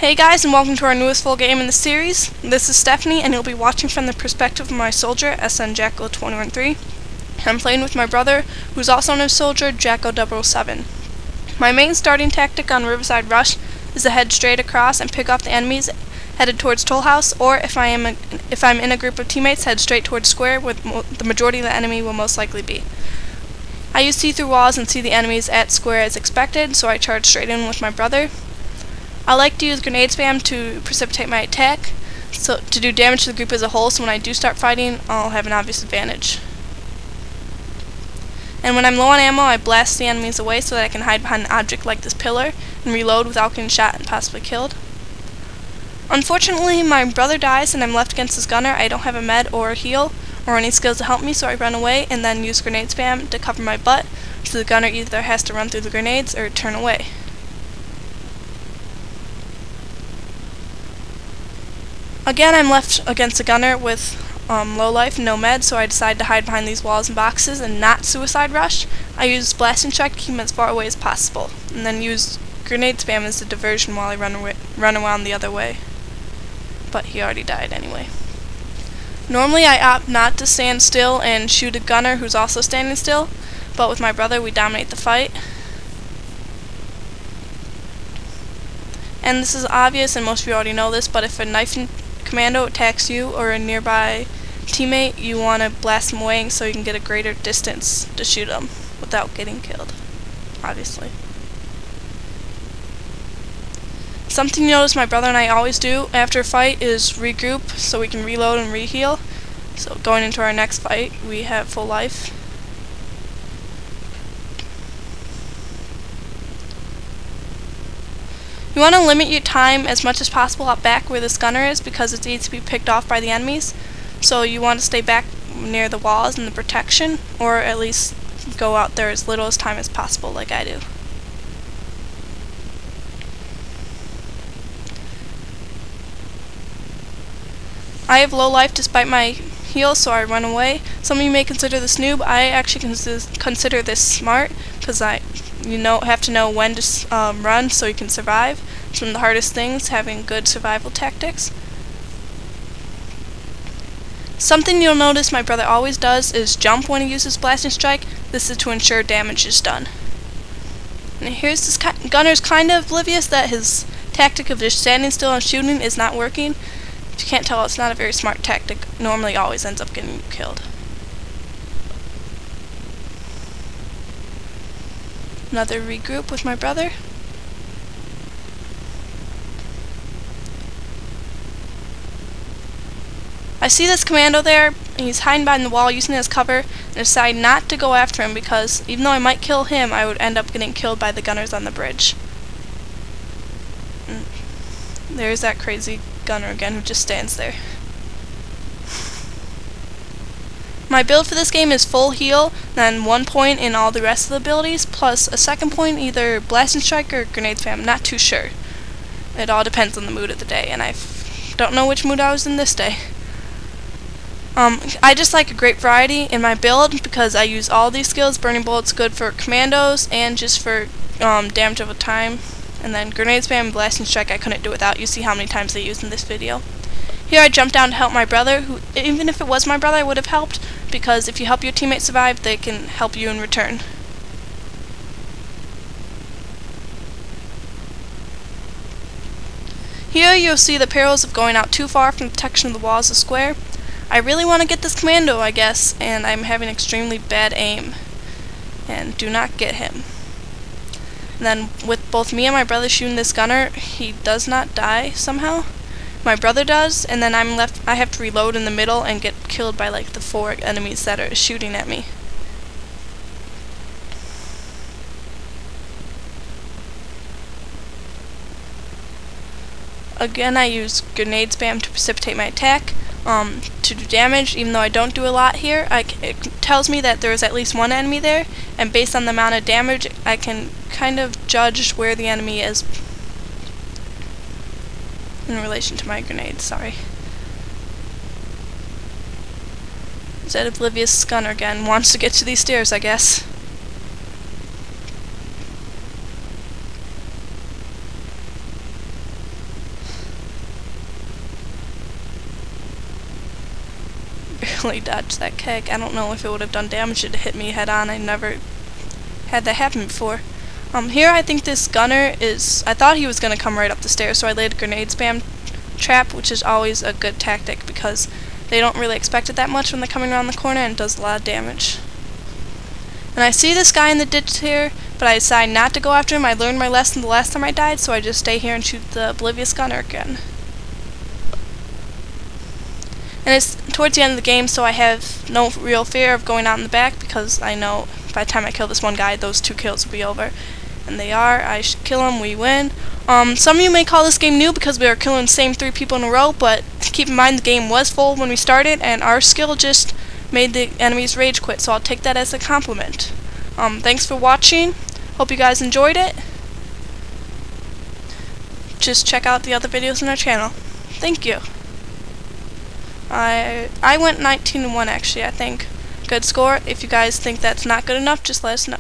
Hey guys, and welcome to our newest full game in the series. This is Stephanie, and you'll be watching from the perspective of my soldier, SN Jackos 213. I'm playing with my brother, who's also known as soldier, Jackos 007. My main starting tactic on Riverside Rush is to head straight across and pick off the enemies headed towards Toll House, or if I'm in a group of teammates, head straight towards Square, where the majority of the enemy will most likely be. I use see-through walls and see the enemies at Square as expected, so I charge straight in with my brother. I like to use grenade spam to precipitate my attack, so to do damage to the group as a whole, so when I do start fighting, I'll have an obvious advantage. And when I'm low on ammo, I blast the enemies away so that I can hide behind an object like this pillar and reload without getting shot and possibly killed. Unfortunately, my brother dies and I'm left against this gunner. I don't have a med or a heal or any skills to help me, so I run away and then use grenade spam to cover my butt, so the gunner either has to run through the grenades or turn away. Again, I'm left against a gunner with low life and no med, so I decide to hide behind these walls and boxes and not suicide rush. I use blasting strike to keep him as far away as possible, and then use grenade spam as a diversion while I run around the other way. But he already died anyway. Normally I opt not to stand still and shoot a gunner who's also standing still, but with my brother we dominate the fight. And this is obvious, and most of you already know this, but if a knife commando attacks you or a nearby teammate, you want to blast them away so you can get a greater distance to shoot them without getting killed, obviously. Something you notice my brother and I always do after a fight is regroup so we can reload and reheal. So going into our next fight, we have full life. You want to limit your time as much as possible out back where this gunner is, because it's easy to be picked off by the enemies. So you want to stay back near the walls and the protection, or at least go out there as little as time as possible like I do. I have low life despite my heal, so I run away. Some of you may consider this noob. I actually consider this smart, because have to know when to run so you can survive. It's one of the hardest things, having good survival tactics. Something you'll notice my brother always does is jump when he uses blasting strike. This is to ensure damage is done. And here's this gunner's kind of oblivious that his tactic of just standing still and shooting is not working. If you can't tell, it's not a very smart tactic. Normally always ends up getting killed. Another regroup with my brother. I see this commando there, and he's hiding behind the wall using it as cover, and decide not to go after him because even though I might kill him, I would end up getting killed by the gunners on the bridge. And there's that crazy gunner again who just stands there. My build for this game is full heal, then 1 point in all the rest of the abilities, plus a second point either blasting strike or grenade spam. Not too sure. It all depends on the mood of the day, and I don't know which mood I was in this day. I just like a great variety in my build because I use all these skills. Burning Bullet's good for commandos and just for damage over time. And then grenade spam and blasting strike I couldn't do without. You see how many times I used in this video. Here I jumped down to help my brother, who, even if it was my brother, I would have helped, because if you help your teammate survive, they can help you in return. Here you'll see the perils of going out too far from the protection of the walls of Square. I really want to get this commando, I guess, and I'm having extremely bad aim, and do not get him. And then with both me and my brother shooting this gunner, he does not die somehow. My brother does, and then I have to reload in the middle and get killed by like the 4 enemies that are shooting at me. Again, I use grenade spam to precipitate my attack to do damage, even though I don't do a lot here. It tells me that there is at least 1 enemy there, and based on the amount of damage, I can kind of judge where the enemy is in relation to my grenade, sorry. That oblivious gunner again wants to get to these stairs, I guess. barely dodged that kick. I don't know if it would have done damage. It hit me head on. I never had that happen before. Here I think this gunner is, I thought he was going to come right up the stairs, so I laid a grenade spam trap, which is always a good tactic because they don't really expect it that much when they're coming around the corner, and it does a lot of damage. And I see this guy in the ditch here, but I decide not to go after him. I learned my lesson the last time I died, so I just stay here and shoot the oblivious gunner again. And it's towards the end of the game, so I have no real fear of going out in the back because I know by the time I kill this one guy, those 2 kills will be over. And they are. I should kill him, we win. Some of you may call this game new because we are killing the same 3 people in a row, but keep in mind the game was full when we started, and our skill just made the enemies rage quit, so I'll take that as a compliment. Thanks for watching. Hope you guys enjoyed it. Just check out the other videos on our channel. Thank you. I went 19-1 actually, I think. Good score. If you guys think that's not good enough, just let us know.